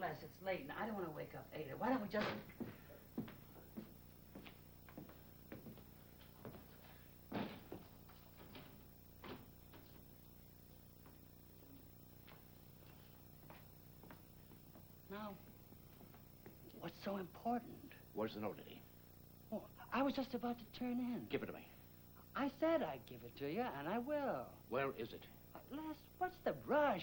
Les, it's late, and I don't want to wake up Ada. Why don't we just... Now, what's so important? Where's the note, Eddie? Oh, I was just about to turn in. Give it to me. I said I'd give it to you, and I will. Where is it? Les, what's the rush?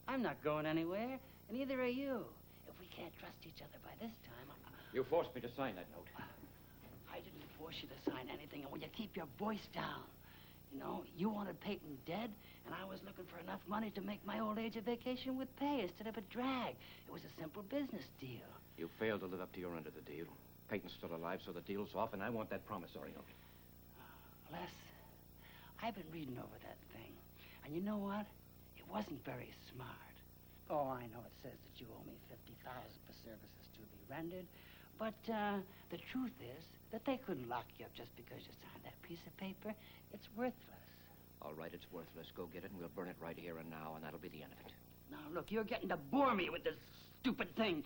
I'm not going anywhere, and neither are you. If we can't trust each other by this time... You forced me to sign that note. I didn't force you to sign anything, and will you keep your voice down? You know, you wanted Peyton dead, and I was looking for enough money to make my old age a vacation with pay instead of a drag. It was a simple business deal. You failed to live up to your end of the deal. Peyton's still alive, so the deal's off, and I want that promissory note. Les, I've been reading over that thing, and you know what? It wasn't very smart. Oh, I know it says that you owe me $50,000 for services to be rendered, but the truth is that they couldn't lock you up just because you signed that piece of paper. It's worthless. All right, it's worthless. Go get it, and we'll burn it right here and now, and that'll be the end of it. Now, look, you're getting to bore me with this stupid thing.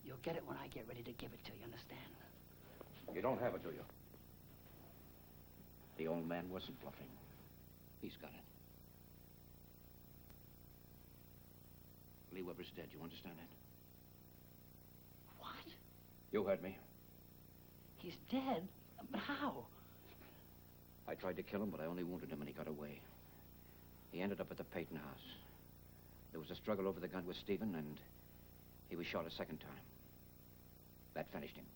You'll get it when I get ready to give it to you, understand? You don't have it, do you? The old man wasn't bluffing. He's got it. Lee Weber's dead, you understand that? What? You heard me. He's dead? But how? I tried to kill him, but I only wounded him and he got away. He ended up at the Peyton house. There was a struggle over the gun with Stephen, and he was shot a second time. That finished him.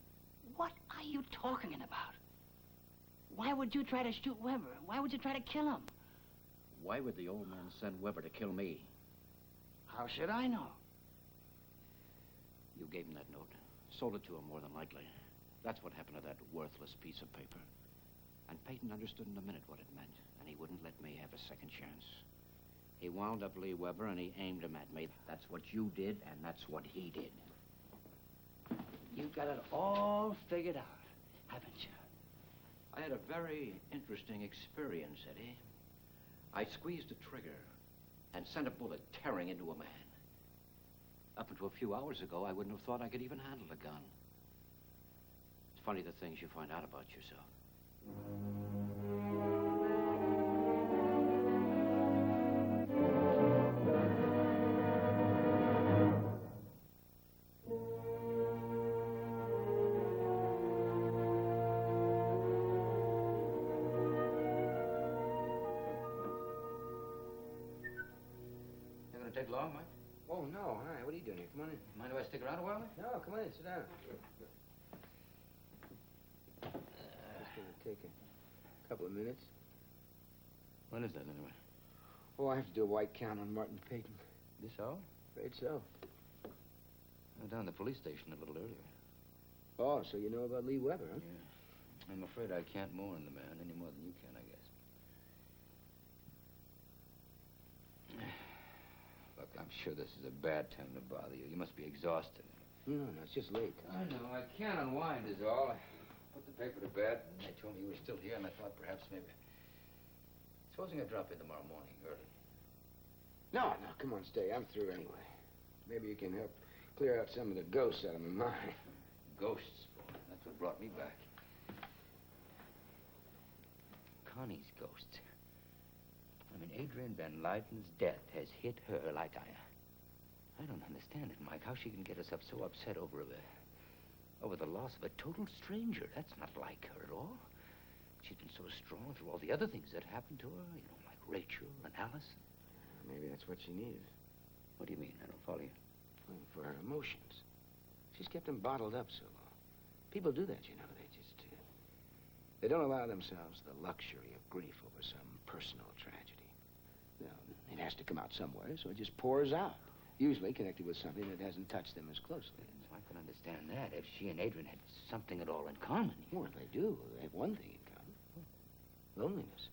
What are you talking about? Why would you try to shoot Weber? Why would you try to kill him? Why would the old man send Weber to kill me? How should I know? You gave him that note. Sold it to him, more than likely. That's what happened to that worthless piece of paper. And Peyton understood in a minute what it meant, and he wouldn't let me have a second chance. He wound up Lee Weber, and he aimed him at me. That's what you did, and that's what he did. You've got it all figured out, haven't you? I had a very interesting experience, Eddie. I squeezed a trigger and sent a bullet tearing into a man. Up until a few hours ago, I wouldn't have thought I could even handle a gun. It's funny the things you find out about yourself. Take long, Mike? Oh, no. Hi, what are you doing here? Come on in. Mind if I stick around a while? No, come on in. Sit down. It's going to take a couple of minutes. When is that, anyway? Oh, I have to do a white count on Martin Peyton. This hour? Afraid so. I was down at the police station a little earlier. Oh, so you know about Lee Weber, huh? Yeah. I'm afraid I can't mourn the man any more than you can, I guess. Look, I'm sure this is a bad time to bother you. You must be exhausted. No, it's just late. I know. I can't unwind is all. I put the paper to bed, and they told me you were still here, and I thought perhaps maybe... Supposing I drop in tomorrow morning early. No, come on, stay. I'm through anyway. Maybe you can help clear out some of the ghosts out of my mind. Ghosts, boy. That's what brought me back. Connie's ghost. I mean, Adrienne Van Lyden's death has hit her like I don't understand it, Mike. How she can get herself so upset over the loss of a total stranger. That's not like her at all. She's been so strong through all the other things that happened to her, you know, like Rachel and Alice. Maybe that's what she needed. What do you mean? I don't follow you. Well, for her emotions. She's kept them bottled up so long. People do that, you know. They don't allow themselves the luxury of grief over some personal tragedy. No, it has to come out somewhere, so it just pours out. Usually connected with something that hasn't touched them as closely. So I can understand that if she and Adrienne had something at all in common. Well, they do. They have one thing in common. Loneliness.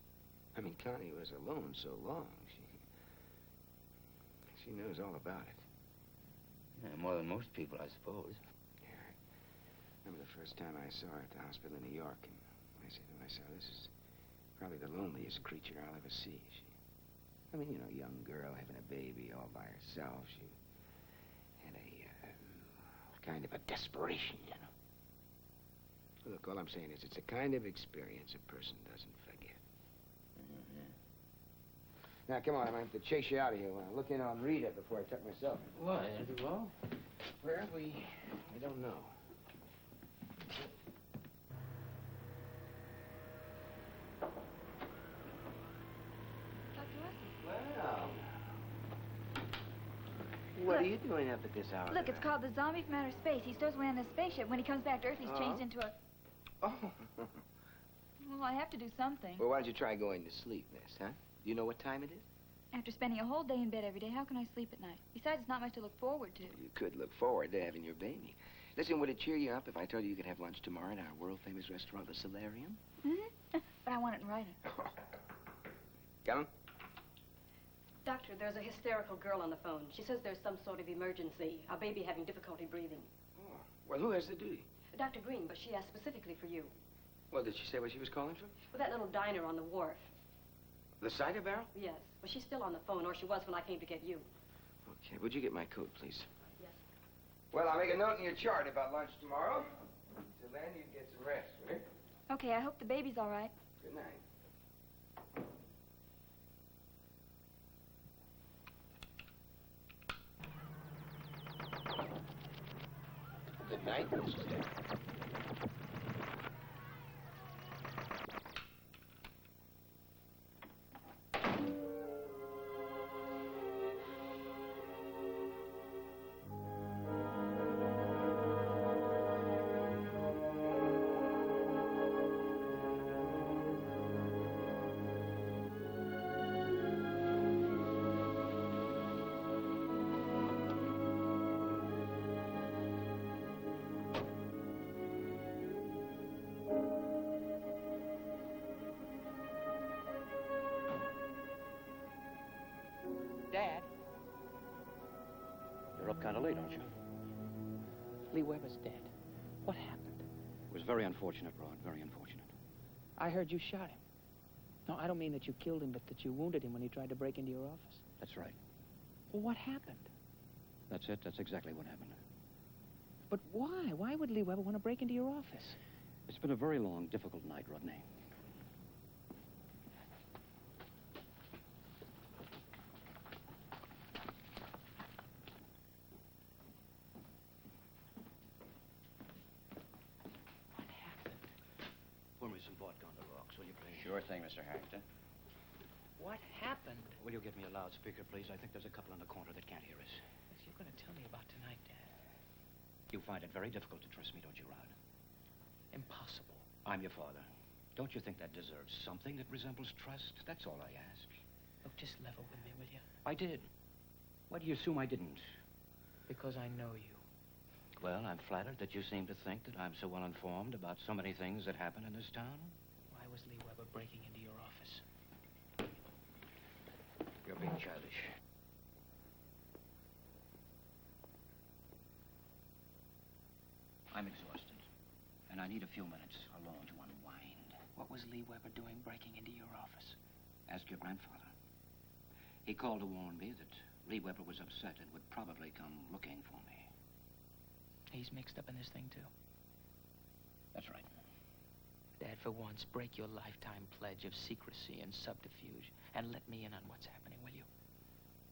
I mean, Connie was alone so long. She knows all about it. Yeah, more than most people, I suppose. Yeah, I remember the first time I saw her at the hospital in New York, and I said to myself, this is probably the loneliest creature I'll ever see. I mean, you know, young girl having a baby all by herself. She had a kind of a desperation, you know. Look, all I'm saying is it's a kind of experience a person doesn't forget. Now, come on, I'm going to have to chase you out of here. When I look in on Rita before I tuck myself in. What? Anything wrong? Well, we don't know. Well, what are you doing up at this hour? Look, it's called the Zombie from Outer Space. He stores away on this spaceship. When he comes back to Earth, he's changed into a... Oh. Well, I have to do something. Well, why don't you try going to sleep, miss, huh? Do you know what time it is? After spending a whole day in bed every day, how can I sleep at night? Besides, it's not much to look forward to. You could look forward to having your baby. Listen, would it cheer you up if I told you you could have lunch tomorrow at our world-famous restaurant, the Solarium? Mm-hmm. But I want it in writing. Come. Doctor, there's a hysterical girl on the phone. She says there's some sort of emergency. Our baby having difficulty breathing. Oh. Well, who has the duty? Dr. Green, but she asked specifically for you. Well, did she say what she was calling for? Well, that little diner on the wharf. The cider barrel? Yes. Well, she's still on the phone, or she was when I came to get you. Okay, would you get my coat, please? Yes. Well, I'll make a note in your chart about lunch tomorrow. Till then, you get some rest, will you? Okay, I hope the baby's all right. Good night. Good night, Mrs. Dale. Dad, You're up kind of late, aren't you? Lee Weber's dead. What happened? It was very unfortunate, Rod, very unfortunate. I heard you shot him. No, I don't mean that you killed him, but that you wounded him when he tried to break into your office. That's right. Well, what happened? That's it. That's exactly what happened. But why? Why would Lee Weber want to break into your office? It's been a very long, difficult night, Rodney. What happened? Pour me some vodka on the rocks, will you, please? Sure thing, Mr. Harrington. What happened? Will you get me a loudspeaker, please? I think there's a couple in the corner that can't hear us. If you're going to tell me about tonight, Dad. You find it very difficult to trust me, don't you, Rod? Impossible. I'm your father. Don't you think that deserves something that resembles trust? That's all I ask. Look, just level with me, will you? I did. Why do you assume I didn't? Because I know you. Well, I'm flattered that you seem to think that I'm so well informed about so many things that happen in this town. Why was Lee Weber breaking into your office? You're being childish. I'm exhausted, and I need a few minutes alone to unwind. What was Lee Weber doing breaking into your office? Ask your grandfather. He called to warn me that Lee Weber was upset and would probably come looking for me. He's mixed up in this thing, too. That's right. Dad, for once, break your lifetime pledge of secrecy and subterfuge and let me in on what's happening, will you?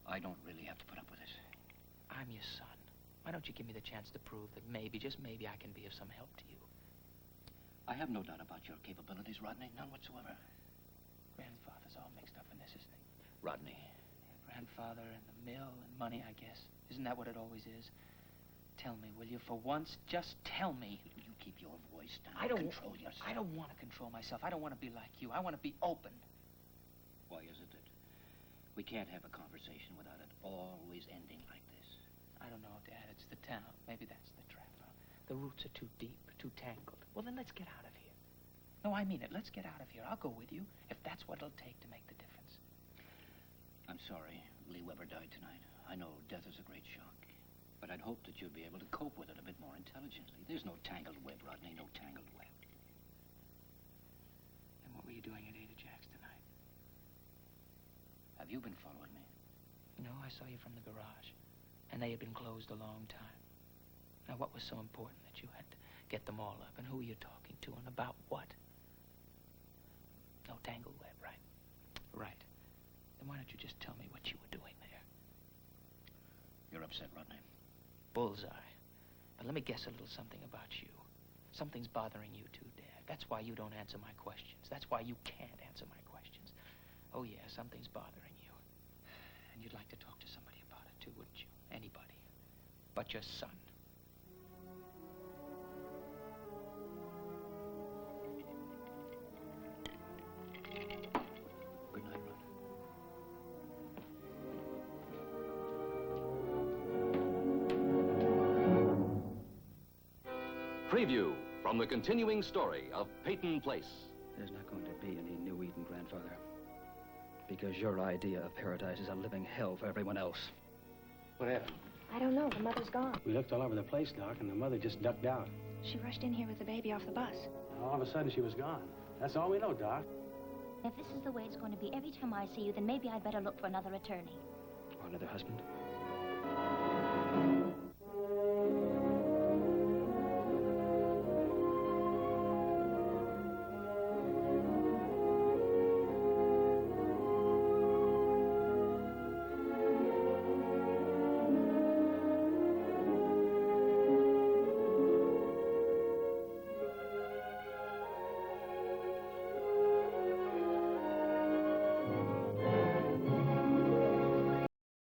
I don't really have to put up with this. I'm your son. Why don't you give me the chance to prove that maybe, just maybe, I can be of some help to you? I have no doubt about your capabilities, Rodney. None whatsoever. Grandfather's all mixed up in this, isn't he? Rodney. Grandfather and the mill and money, I guess. Isn't that what it always is? Tell me, will you? For once, just tell me. You keep your voice down. I don't control yourself. I don't want to control myself. I don't want to be like you. I want to be open. Why is it that we can't have a conversation without it always ending like this? I don't know, Dad. It's the town. Maybe that's the trap. The roots are too deep, too tangled. Well, then let's get out of here. No, I mean it. Let's get out of here. I'll go with you if that's what it'll take to make the difference. I'm sorry Lee Weber died tonight. I know death is a great shock. But I'd hoped that you'd be able to cope with it a bit more intelligently. There's no tangled web, Rodney, no tangled web. And what were you doing at Ada Jack's tonight? Have you been following me? No, I saw you from the garage. And they had been closed a long time. Now, what was so important that you had to get them all up? And who were you talking to? And about what? No tangled web, right? Right. Then why don't you just tell me what you were doing there? You're upset, Rodney. Bullseye. But let me guess a little something about you. Something's bothering you too, Dad. That's why you don't answer my questions. That's why you can't answer my questions. Oh, yeah, something's bothering you. And you'd like to talk to somebody about it, too, wouldn't you? Anybody. But your son. Good night, Rodney. Preview from the continuing story of Peyton Place. There's not going to be any New Eden, Grandfather. Because your idea of paradise is a living hell for everyone else. What happened? I don't know. The mother's gone. We looked all over the place, Doc, and the mother just ducked out. She rushed in here with the baby off the bus. All of a sudden, she was gone. That's all we know, Doc. If this is the way it's going to be every time I see you, then maybe I'd better look for another attorney. Or another husband.